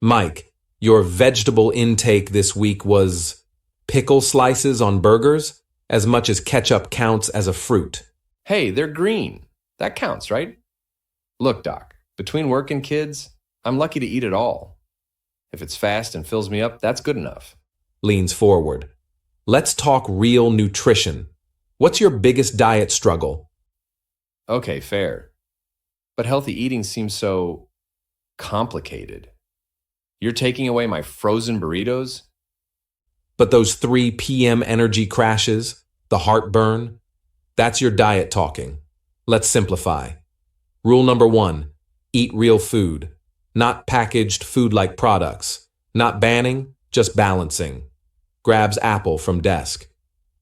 Mike, your vegetable intake this week was pickle slices on burgers, as much as ketchup counts as a fruit. Hey, they're green. That counts, right? Look, Doc, between work and kids, I'm lucky to eat it all. If it's fast and fills me up, that's good enough. Leans forward. Let's talk real nutrition. What's your biggest diet struggle? Okay, fair. But healthy eating seems so complicated. You're taking away my frozen burritos? But those 3 p.m. energy crashes, the heartburn, that's your diet talking. Let's simplify. Rule number 1, eat real food, not packaged food-like products. Not banning, just balancing. Grabs apple from desk.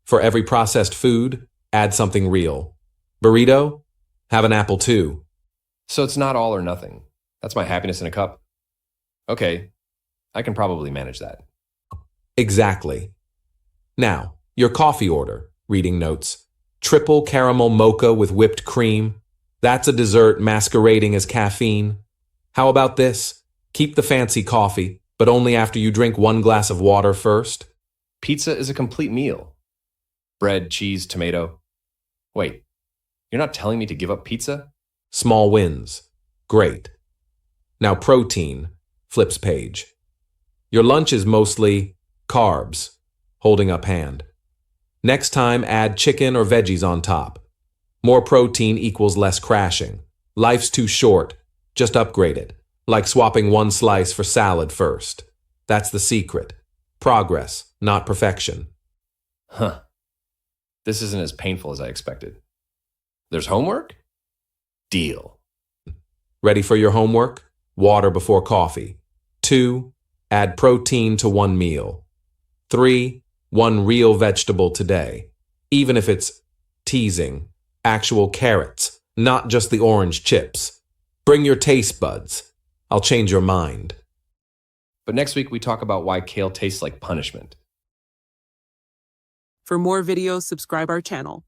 For every processed food, add something real. Burrito? Have an apple too. So it's not all or nothing. That's my happiness in a cup. Okay, I can probably manage that. Exactly. Now, your coffee order, reading notes. Triple caramel mocha with whipped cream. That's a dessert masquerading as caffeine. How about this? Keep the fancy coffee, but only after you drink 1 glass of water first. Pizza is a complete meal. Bread, cheese, tomato. Wait, you're not telling me to give up pizza? Small wins. Great. Now protein, flips page. Your lunch is mostly carbs, holding up hand. Next time, add chicken or veggies on top. More protein equals less crashing. Life's too short. Just upgrade it, like swapping 1 slice for salad first. That's the secret. Progress, not perfection. Huh. This isn't as painful as I expected. There's homework? Deal. Ready for your homework? Water before coffee. 2, add protein to 1 meal. 3, 1 real vegetable today. Even if it's teasing, actual carrots, not just the orange chips. Bring your taste buds. I'll change your mind. But next week we talk about why kale tastes like punishment. For more videos, subscribe our channel.